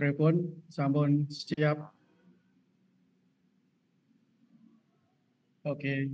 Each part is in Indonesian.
Pripun sampun siap? Oke.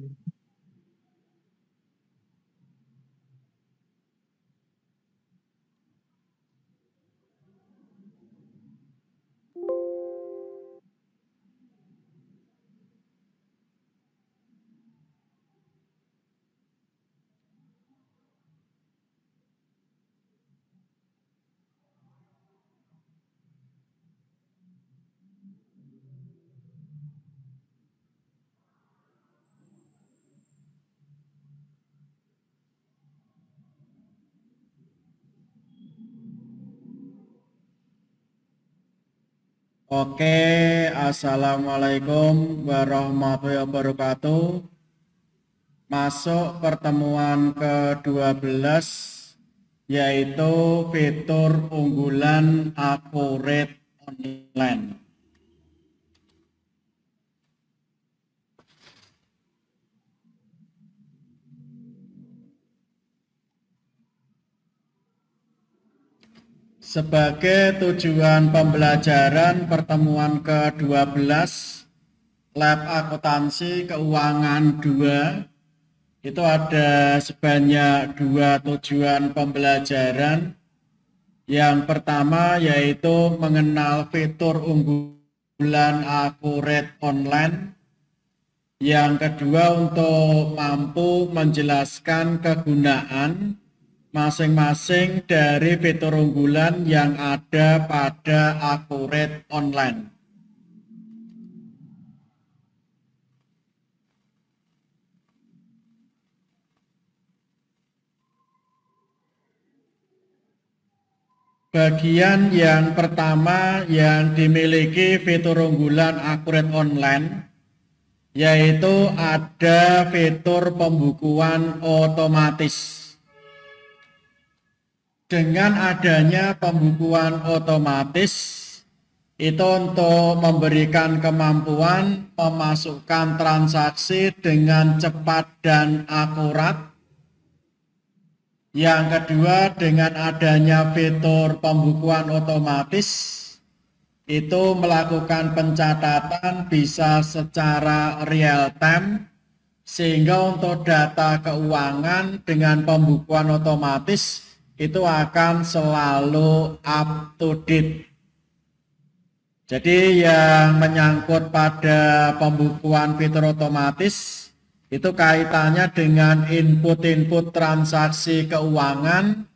Oke, Assalamualaikum warahmatullahi wabarakatuh. Masuk pertemuan ke-12, yaitu fitur unggulan Accurate Online. Sebagai tujuan pembelajaran pertemuan ke-12, Lab Akuntansi Keuangan 2, itu ada sebanyak 2 tujuan pembelajaran. Yang pertama yaitu mengenal fitur unggulan Accurate Online. Yang kedua untuk mampu menjelaskan kegunaan masing-masing dari fitur unggulan yang ada pada Accurate Online. Bagian yang pertama yang dimiliki fitur unggulan Accurate Online yaitu ada fitur pembukuan otomatis. Dengan adanya pembukuan otomatis, itu untuk memberikan kemampuan memasukkan transaksi dengan cepat dan akurat. Yang kedua, dengan adanya fitur pembukuan otomatis, itu melakukan pencatatan bisa secara real time, sehingga untuk data keuangan dengan pembukuan otomatis itu akan selalu up to date. Jadi yang menyangkut pada pembukuan fitur otomatis itu kaitannya dengan input-input transaksi keuangan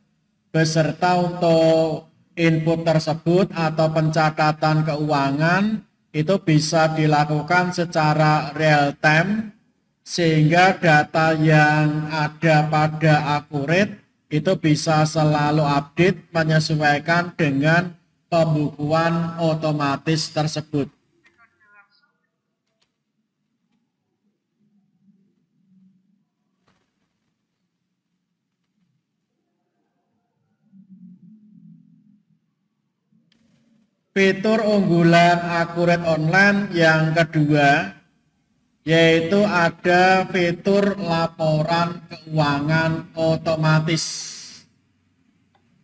beserta untuk input tersebut atau pencatatan keuangan itu bisa dilakukan secara real time sehingga data yang ada pada Accurate itu bisa selalu update menyesuaikan dengan pembukuan otomatis tersebut. Fitur unggulan Accurate Online yang kedua yaitu ada fitur laporan keuangan otomatis.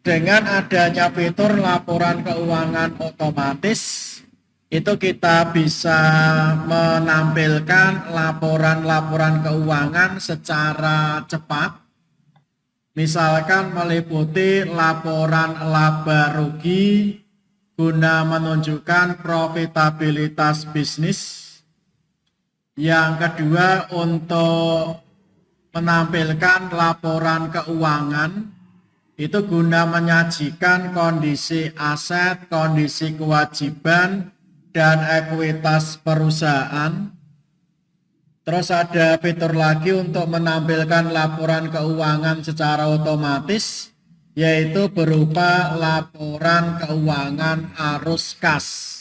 Dengan adanya fitur laporan keuangan otomatis, itu kita bisa menampilkan laporan-laporan keuangan secara cepat. Misalkan meliputi laporan laba rugi guna menunjukkan profitabilitas bisnis. Yang kedua untuk menampilkan laporan keuangan itu guna menyajikan kondisi aset, kondisi kewajiban, dan ekuitas perusahaan. Terus ada fitur lagi untuk menampilkan laporan keuangan secara otomatis, yaitu berupa laporan keuangan arus kas.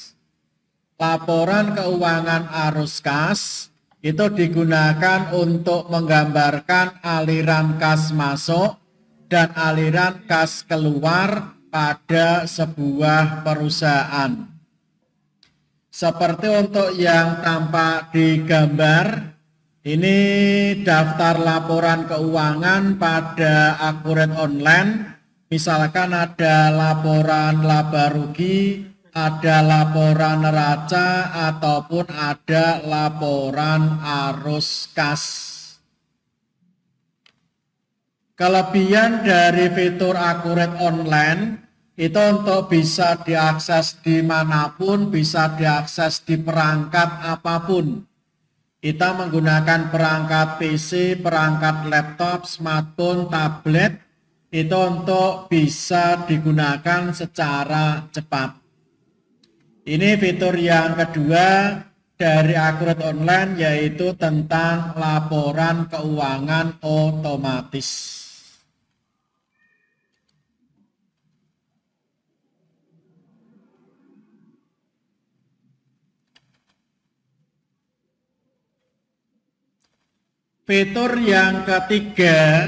Laporan keuangan arus kas itu digunakan untuk menggambarkan aliran kas masuk dan aliran kas keluar pada sebuah perusahaan. Seperti untuk yang tampak di gambar, ini daftar laporan keuangan pada Accurate Online. Misalkan ada laporan laba rugi, ada laporan neraca ataupun ada laporan arus kas. Kelebihan dari fitur Accurate Online itu untuk bisa diakses dimanapun, bisa diakses di perangkat apapun. Kita menggunakan perangkat PC, perangkat laptop, smartphone, tablet, itu untuk bisa digunakan secara cepat. Ini fitur yang kedua dari Accurate Online, yaitu tentang laporan keuangan otomatis. Fitur yang ketiga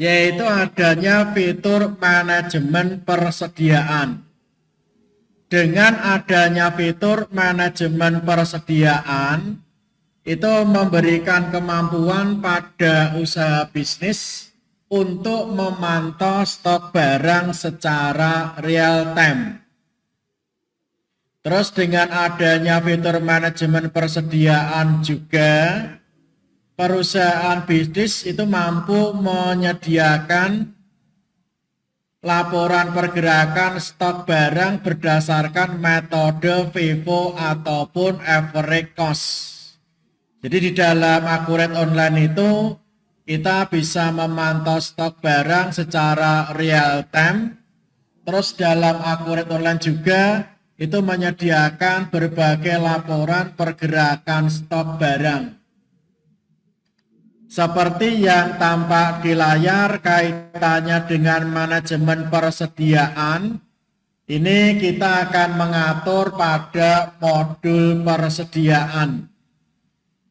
yaitu adanya fitur manajemen persediaan. Dengan adanya fitur manajemen persediaan, itu memberikan kemampuan pada usaha bisnis untuk memantau stok barang secara real time. Terus dengan adanya fitur manajemen persediaan juga, perusahaan bisnis itu mampu menyediakan laporan pergerakan stok barang berdasarkan metode FIFO ataupun average cost. Jadi di dalam Accurate Online itu kita bisa memantau stok barang secara real time. Terus dalam Accurate Online juga itu menyediakan berbagai laporan pergerakan stok barang. Seperti yang tampak di layar kaitannya dengan manajemen persediaan, ini kita akan mengatur pada modul persediaan.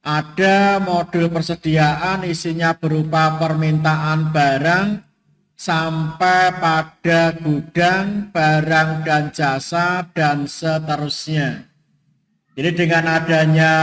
Ada modul persediaan isinya berupa permintaan barang sampai pada gudang, barang dan jasa, dan seterusnya. Jadi dengan adanya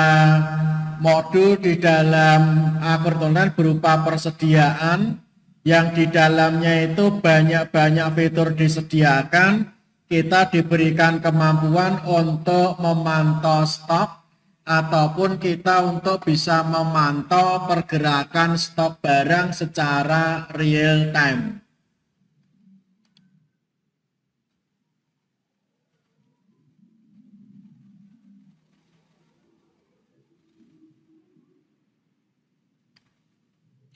modul di dalam Accurate Online berupa persediaan yang di dalamnya itu banyak-banyak fitur disediakan, kita diberikan kemampuan untuk memantau stok ataupun kita untuk bisa memantau pergerakan stok barang secara real time.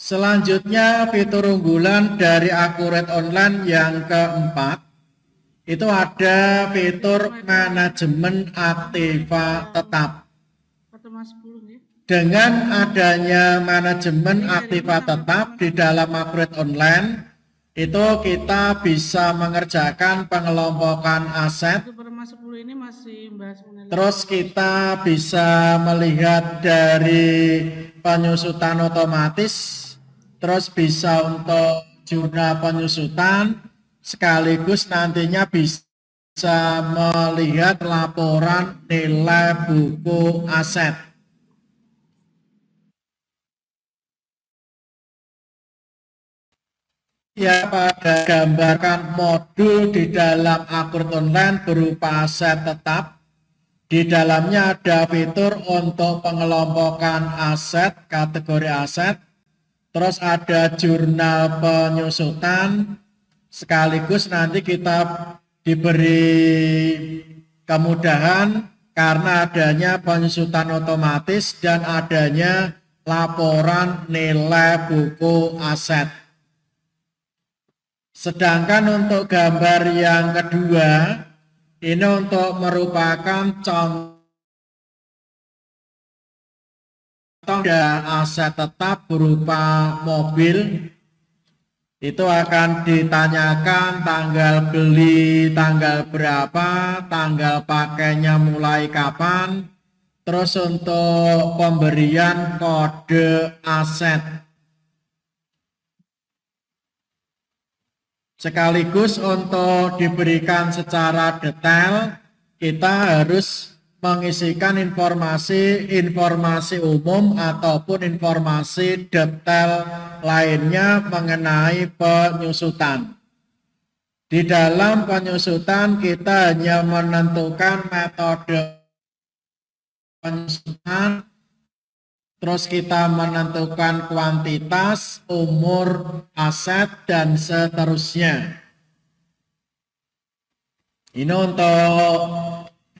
Selanjutnya fitur unggulan dari Accurate Online yang keempat, itu ada fitur manajemen aktiva tetap. Dengan adanya manajemen aktiva tetap di dalam Accurate Online, itu kita bisa mengerjakan pengelompokan aset. Terus kita bisa melihat dari penyusutan otomatis, terus bisa untuk jurnal penyusutan, sekaligus nantinya bisa melihat laporan nilai buku aset. Ya, pada gambarkan modul di dalam Accurate Online berupa aset tetap. Di dalamnya ada fitur untuk pengelompokan aset, kategori aset. Terus ada jurnal penyusutan, sekaligus nanti kita diberi kemudahan karena adanya penyusutan otomatis dan adanya laporan nilai buku aset. Sedangkan untuk gambar yang kedua, ini untuk merupakan contoh ada aset tetap berupa mobil. Itu akan ditanyakan tanggal beli tanggal berapa, tanggal pakainya mulai kapan, terus untuk pemberian kode aset. Sekaligus untuk diberikan secara detail, kita harus mengisikan informasi umum ataupun informasi detail lainnya mengenai penyusutan. Di dalam penyusutan kita hanya menentukan metode penyusutan, terus kita menentukan kuantitas, umur, aset, dan seterusnya. Ini untuk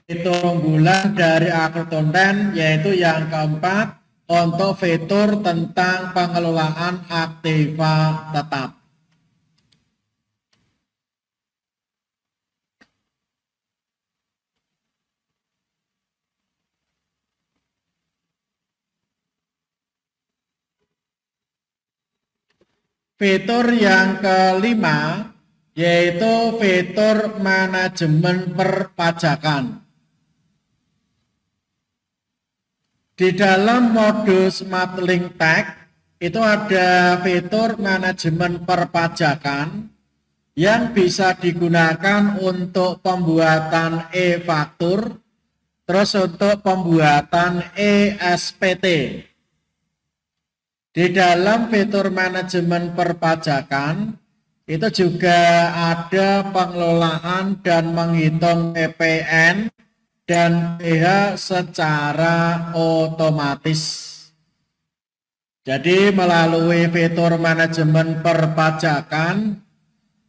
fitur unggulan dari akuntan, yaitu yang keempat, untuk fitur tentang pengelolaan aktiva tetap. Fitur yang kelima yaitu fitur manajemen perpajakan. Di dalam modus SmartLink Tag itu ada fitur manajemen perpajakan yang bisa digunakan untuk pembuatan e-faktur, terus untuk pembuatan e-SPT. Di dalam fitur manajemen perpajakan itu juga ada pengelolaan dan menghitung PPN dan PH secara otomatis. Jadi melalui fitur manajemen perpajakan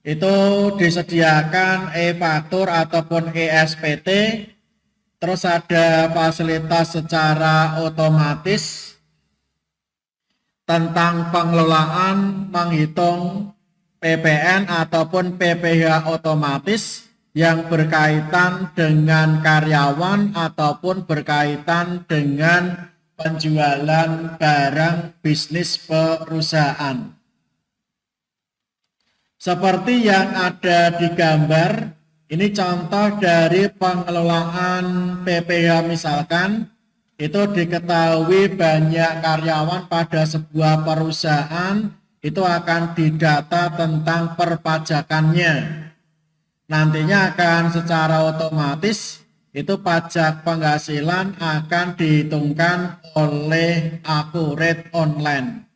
itu disediakan e-faktur ataupun e-SPT, terus ada fasilitas secara otomatis tentang pengelolaan menghitung PPN ataupun PPH otomatis yang berkaitan dengan karyawan ataupun berkaitan dengan penjualan barang bisnis perusahaan. Seperti yang ada di gambar, ini contoh dari pengelolaan PPH misalkan. Itu diketahui banyak karyawan pada sebuah perusahaan itu akan didata tentang perpajakannya. Nantinya akan secara otomatis itu pajak penghasilan akan dihitungkan oleh Accurate Online.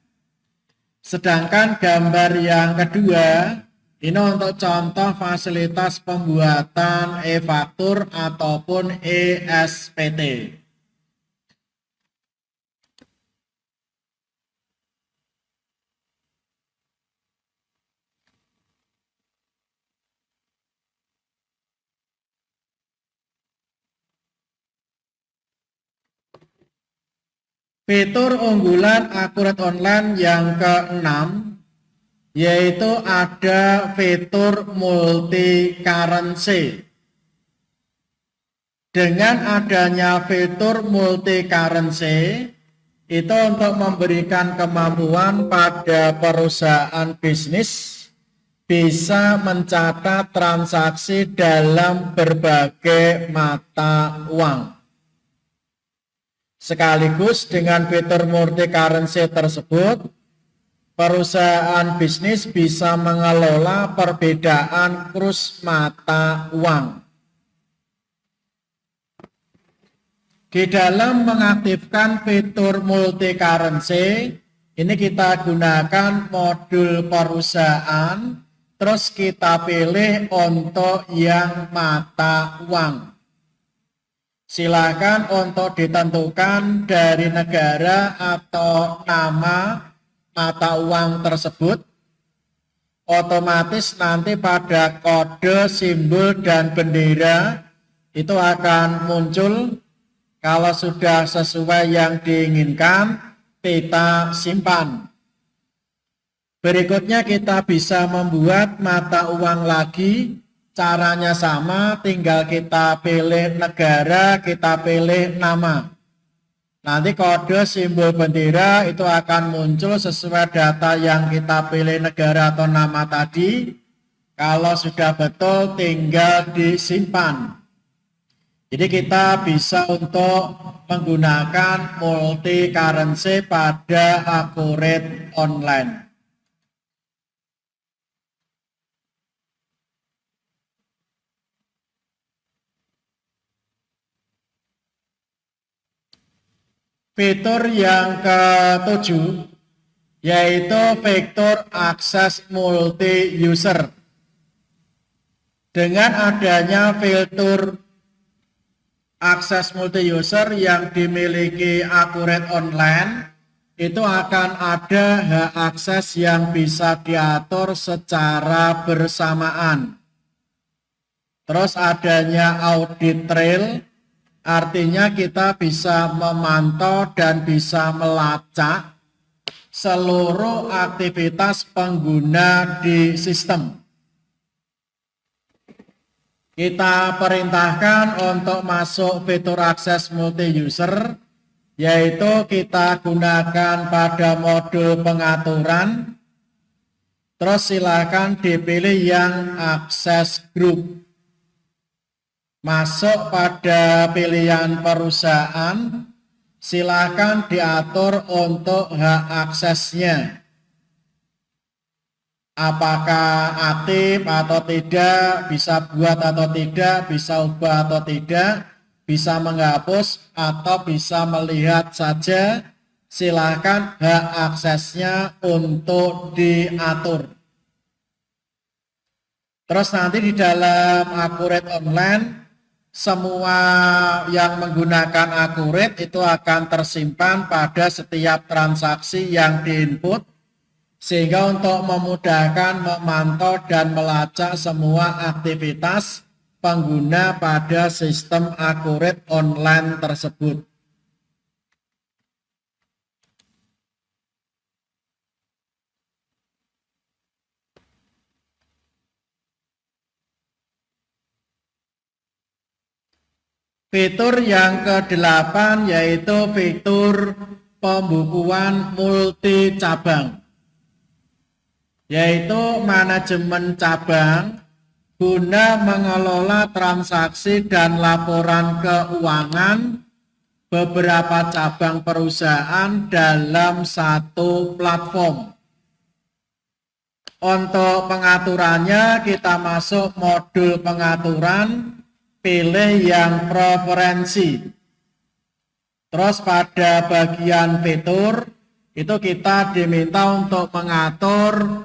Sedangkan gambar yang kedua ini untuk contoh fasilitas pembuatan e-faktur ataupun e-SPT. Fitur unggulan Accurate Online yang keenam yaitu ada fitur multi currency. Dengan adanya fitur multi currency itu untuk memberikan kemampuan pada perusahaan bisnis bisa mencatat transaksi dalam berbagai mata uang. Sekaligus dengan fitur multi currency tersebut, perusahaan bisnis bisa mengelola perbedaan kurs mata uang. Di dalam mengaktifkan fitur multi currency, ini kita gunakan modul perusahaan, terus kita pilih untuk yang mata uang. Silakan untuk ditentukan dari negara atau nama mata uang tersebut. Otomatis nanti pada kode, simbol, dan bendera itu akan muncul. Kalau sudah sesuai yang diinginkan, kita simpan. Berikutnya kita bisa membuat mata uang lagi. Caranya sama, tinggal kita pilih negara, kita pilih nama. Nanti kode, simbol, bendera itu akan muncul sesuai data yang kita pilih negara atau nama tadi. Kalau sudah betul, tinggal disimpan. Jadi kita bisa untuk menggunakan multi currency pada Accurate Online. Fitur yang ketujuh yaitu fitur akses multi user. Dengan adanya fitur akses multi-user yang dimiliki Accurate Online, itu akan ada hak akses yang bisa diatur secara bersamaan. Terus adanya audit trail, artinya kita bisa memantau dan bisa melacak seluruh aktivitas pengguna di sistem. Kita perintahkan untuk masuk fitur akses multi-user, yaitu kita gunakan pada mode pengaturan, terus silakan dipilih yang akses group. Masuk pada pilihan perusahaan, silakan diatur untuk hak aksesnya. Apakah aktif atau tidak, bisa buat atau tidak, bisa ubah atau tidak, bisa menghapus atau bisa melihat saja, silakan hak aksesnya untuk diatur. Terus nanti di dalam Accurate Online, semua yang menggunakan Accurate itu akan tersimpan pada setiap transaksi yang diinput, sehingga untuk memudahkan memantau dan melacak semua aktivitas pengguna pada sistem Accurate Online tersebut. Fitur yang ke-8 yaitu fitur pembukuan multi cabang, yaitu manajemen cabang guna mengelola transaksi dan laporan keuangan beberapa cabang perusahaan dalam satu platform. Untuk pengaturannya kita masuk modul pengaturan, pilih yang preferensi. Terus pada bagian fitur itu kita diminta untuk mengatur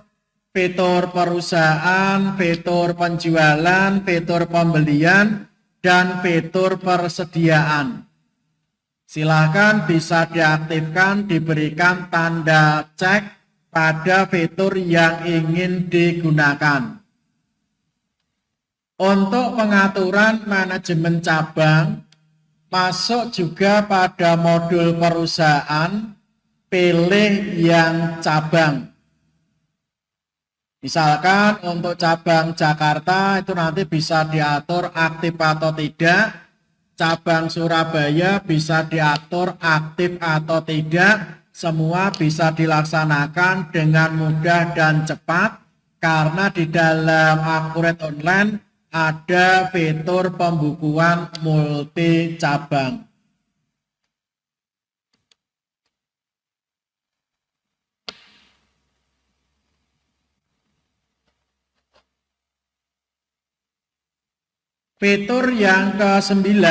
fitur perusahaan, fitur penjualan, fitur pembelian, dan fitur persediaan. Silakan bisa diaktifkan, diberikan tanda cek pada fitur yang ingin digunakan. Untuk pengaturan manajemen cabang, masuk juga pada modul perusahaan, pilih yang cabang. Misalkan untuk cabang Jakarta itu nanti bisa diatur aktif atau tidak, cabang Surabaya bisa diatur aktif atau tidak, semua bisa dilaksanakan dengan mudah dan cepat karena di dalam Accurate Online ada fitur pembukuan multi cabang. Fitur yang ke-9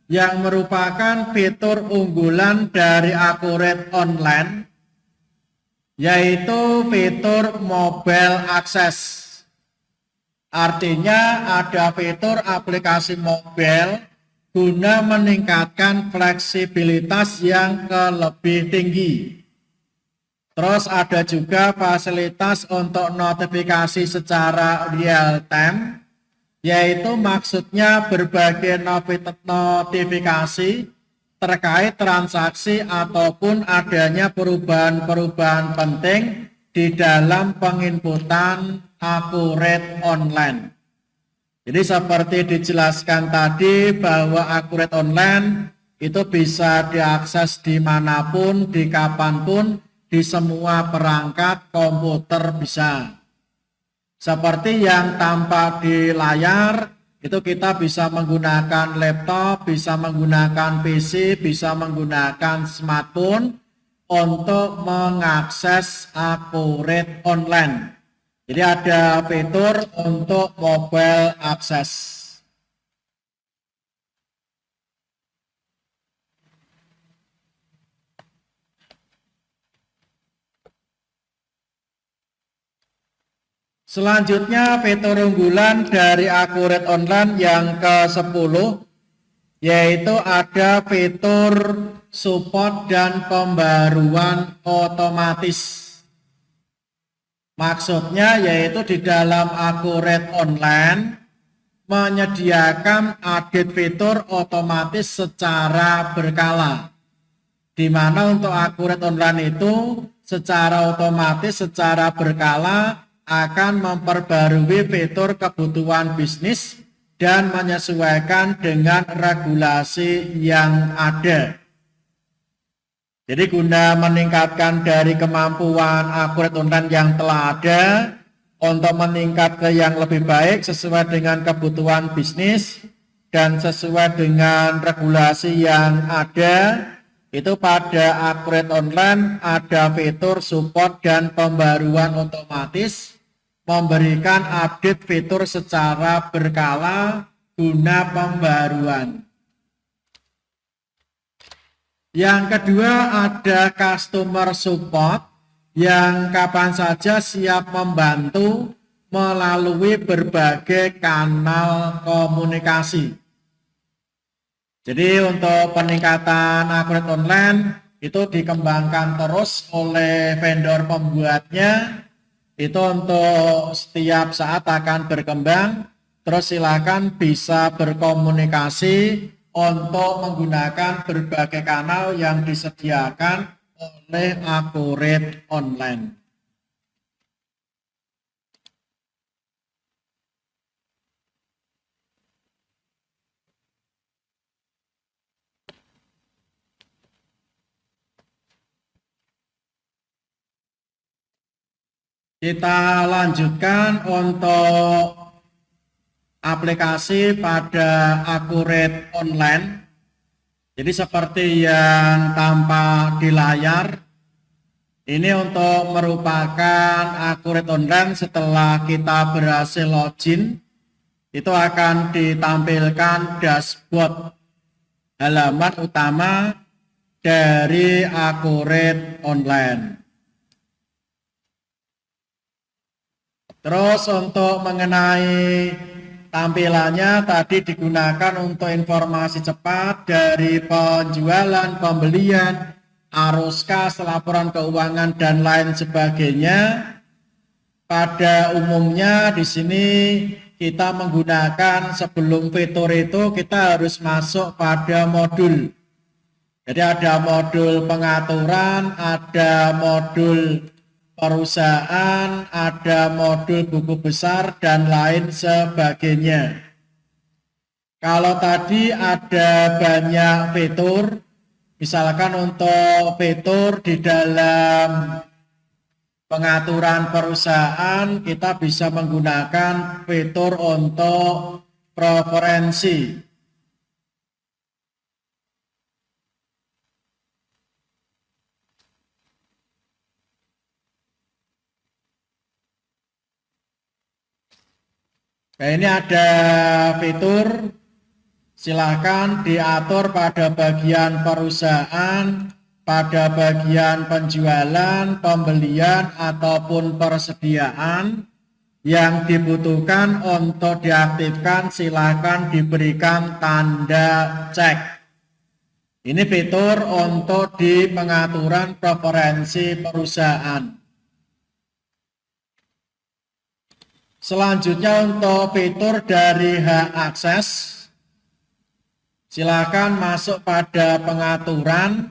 yang merupakan fitur unggulan dari Accurate Online yaitu fitur mobile access. Artinya ada fitur aplikasi mobile guna meningkatkan fleksibilitas yang lebih tinggi. Terus ada juga fasilitas untuk notifikasi secara real time, yaitu maksudnya berbagai notifikasi terkait transaksi ataupun adanya perubahan-perubahan penting di dalam penginputan Accurate Online. Jadi seperti dijelaskan tadi bahwa Accurate Online itu bisa diakses dimanapun, di kapanpun, di semua perangkat komputer bisa. Seperti yang tampak di layar, itu kita bisa menggunakan laptop, bisa menggunakan PC, bisa menggunakan smartphone untuk mengakses Accurate Online. Jadi ada fitur untuk mobile access. Selanjutnya fitur unggulan dari Accurate Online yang ke-10 yaitu ada fitur support dan pembaruan otomatis. Maksudnya yaitu di dalam Accurate Online menyediakan update fitur otomatis secara berkala. Di mana untuk Accurate Online itu secara otomatis, secara berkala akan memperbarui fitur kebutuhan bisnis dan menyesuaikan dengan regulasi yang ada. Jadi guna meningkatkan dari kemampuan Accurate Online yang telah ada untuk meningkat ke yang lebih baik sesuai dengan kebutuhan bisnis dan sesuai dengan regulasi yang ada, itu pada Accurate Online ada fitur support dan pembaruan otomatis, memberikan update fitur secara berkala guna pembaruan. Yang kedua ada customer support yang kapan saja siap membantu melalui berbagai kanal komunikasi. Jadi untuk peningkatan Accurate Online itu dikembangkan terus oleh vendor pembuatnya. Itu untuk setiap saat akan berkembang. Terus silakan bisa berkomunikasi untuk menggunakan berbagai kanal yang disediakan oleh Accurate Online. Kita lanjutkan untuk aplikasi pada Accurate Online. Jadi seperti yang tampak di layar, ini untuk merupakan Accurate Online setelah kita berhasil login, itu akan ditampilkan dashboard halaman utama dari Accurate Online. Terus untuk mengenai tampilannya tadi digunakan untuk informasi cepat dari penjualan, pembelian, arus kas, laporan keuangan dan lain sebagainya. Pada umumnya di sini kita menggunakan sebelum fitur itu kita harus masuk pada modul. Jadi ada modul pengaturan, ada modul perusahaan, ada modul buku besar, dan lain sebagainya. Kalau tadi ada banyak fitur, misalkan untuk fitur di dalam pengaturan perusahaan, kita bisa menggunakan fitur untuk preferensi. Nah, ini ada fitur, silakan diatur pada bagian perusahaan, pada bagian penjualan, pembelian, ataupun persediaan yang dibutuhkan untuk diaktifkan, silakan diberikan tanda cek. Ini fitur untuk di pengaturan preferensi perusahaan. Selanjutnya untuk fitur dari hak akses, silakan masuk pada pengaturan,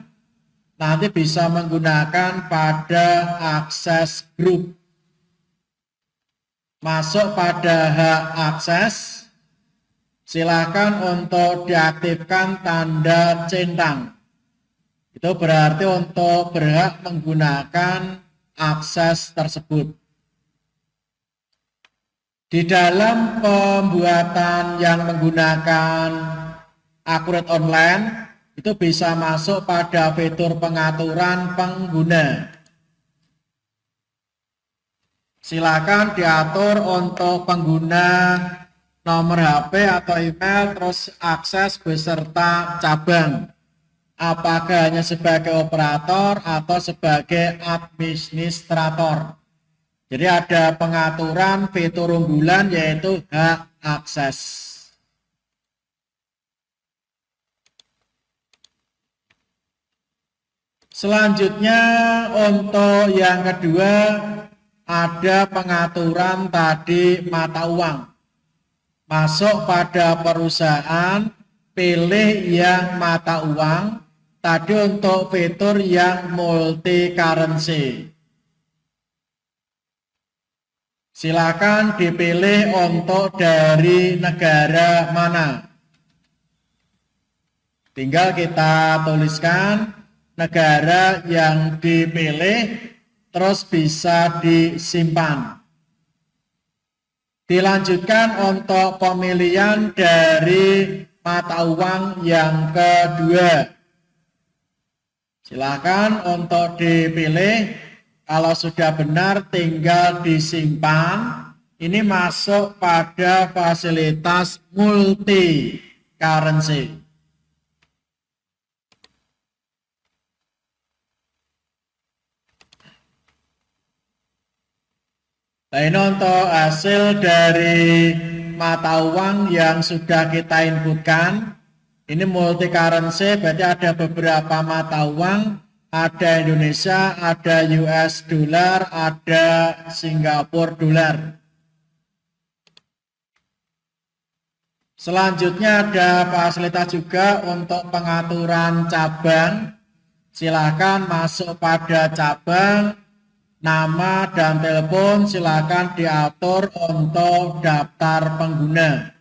nanti bisa menggunakan pada akses grup. Masuk pada hak akses, silakan untuk diaktifkan tanda centang. Itu berarti untuk berhak menggunakan akses tersebut. Di dalam pembuatan yang menggunakan Accurate Online, itu bisa masuk pada fitur pengaturan pengguna. Silakan diatur untuk pengguna nomor HP atau email, terus akses beserta cabang. Apakah hanya sebagai operator atau sebagai administrator. Jadi ada pengaturan fitur unggulan yaitu hak akses. Selanjutnya untuk yang kedua ada pengaturan tadi mata uang. Masuk pada perusahaan, pilih yang mata uang, tadi untuk fitur yang multi currency. Silakan dipilih untuk dari negara mana. Tinggal kita tuliskan negara yang dipilih, terus bisa disimpan. Dilanjutkan untuk pemilihan dari mata uang yang kedua. Silakan untuk dipilih. Kalau sudah benar tinggal disimpan. Ini masuk pada fasilitas multi currency. Nah, ini untuk hasil dari mata uang yang sudah kita inputkan. Ini multi currency, berarti ada beberapa mata uang. Ada Indonesia, ada US dollar, ada Singapura dollar. Selanjutnya ada fasilitas juga untuk pengaturan cabang. Silakan masuk pada cabang. Nama dan telepon silakan diatur untuk daftar pengguna.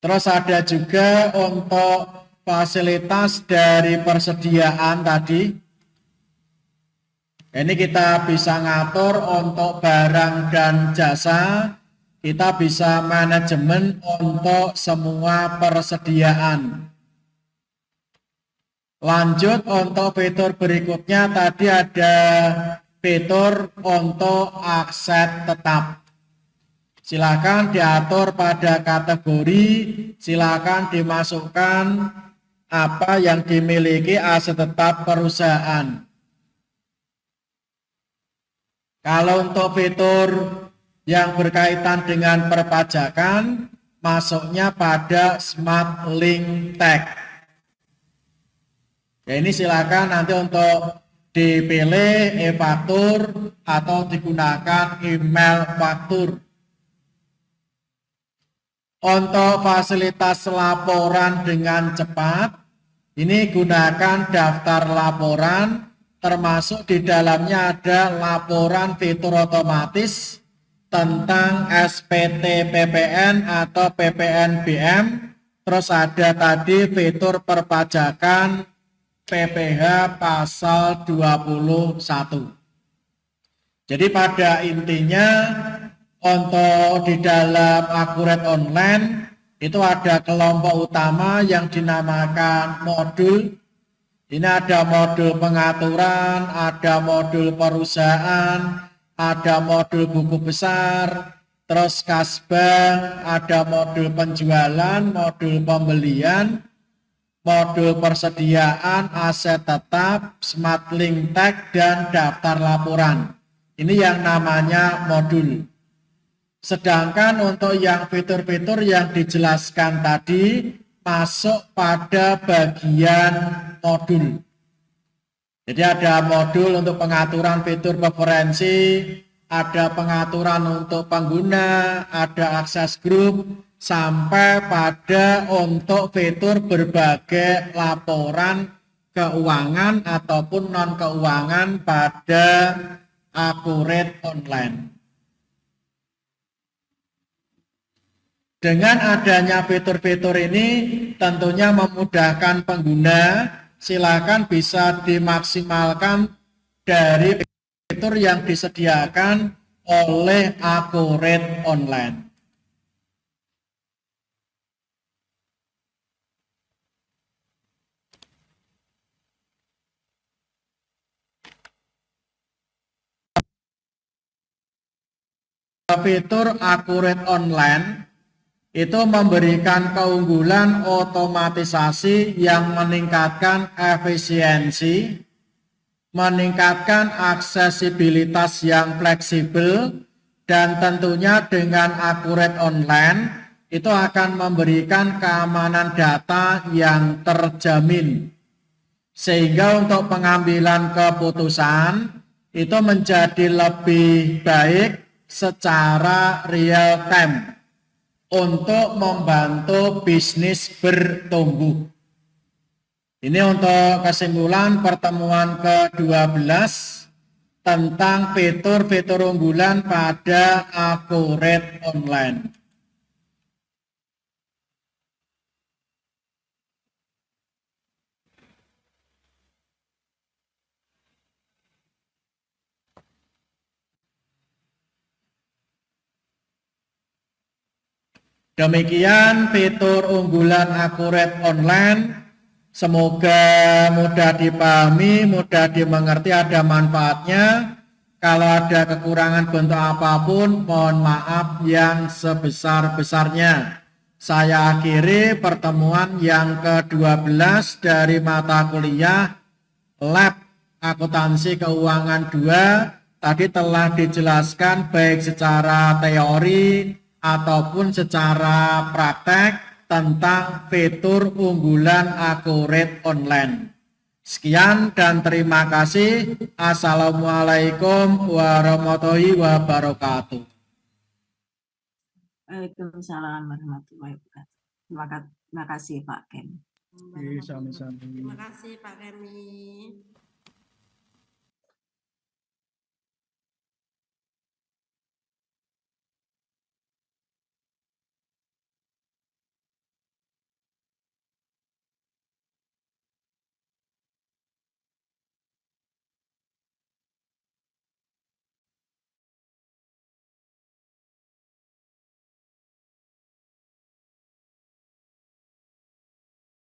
Terus ada juga untuk fasilitas dari persediaan tadi. Ini kita bisa ngatur untuk barang dan jasa. Kita bisa manajemen untuk semua persediaan. Lanjut untuk fitur berikutnya tadi ada fitur untuk akses tetap. Silakan diatur pada kategori, silakan dimasukkan apa yang dimiliki aset tetap perusahaan. Kalau untuk fitur yang berkaitan dengan perpajakan, masuknya pada Smart Link Tag. Ya, ini silakan nanti untuk dipilih e-faktur atau digunakan email faktur. Untuk fasilitas laporan dengan cepat, ini gunakan daftar laporan, termasuk di dalamnya ada laporan fitur otomatis tentang SPT PPN atau PPNBM, terus ada tadi fitur perpajakan PPh pasal 21. Jadi pada intinya untuk di dalam Akuret Online itu ada kelompok utama yang dinamakan modul. Ini ada modul pengaturan, ada modul perusahaan, ada modul buku besar, terus kasbah, ada modul penjualan, modul pembelian, modul persediaan, aset tetap, Smart Link Tag, dan daftar laporan. Ini yang namanya modul. Sedangkan untuk yang fitur-fitur yang dijelaskan tadi masuk pada bagian modul. Jadi ada modul untuk pengaturan fitur preferensi, ada pengaturan untuk pengguna, ada akses grup, sampai pada untuk fitur berbagai laporan keuangan ataupun non-keuangan pada Akuret Online. Dengan adanya fitur-fitur ini tentunya memudahkan pengguna. Silakan bisa dimaksimalkan dari fitur yang disediakan oleh Akuret Online. Fitur Akuret Online itu memberikan keunggulan otomatisasi yang meningkatkan efisiensi, meningkatkan aksesibilitas yang fleksibel, dan tentunya dengan Akuret Online itu akan memberikan keamanan data yang terjamin. Sehingga untuk pengambilan keputusan itu menjadi lebih baik secara real time untuk membantu bisnis bertumbuh. Ini untuk kesimpulan pertemuan ke-12 tentang fitur-fitur unggulan pada Akuret Online. Demikian fitur unggulan Akuret Online. Semoga mudah dipahami, mudah dimengerti, ada manfaatnya. Kalau ada kekurangan bentuk apapun, mohon maaf yang sebesar-besarnya. Saya akhiri pertemuan yang ke-12 dari mata kuliah Lab Akuntansi Keuangan 2. Tadi telah dijelaskan baik secara teori ataupun secara praktek tentang fitur unggulan Akuret Online. Sekian dan terima kasih. Assalamualaikum warahmatullahi wabarakatuh. Waalaikumsalam warahmatullahi wabarakatuh. Terima kasih Pak Ken. Sama-sama. Terima kasih Pak Kemi.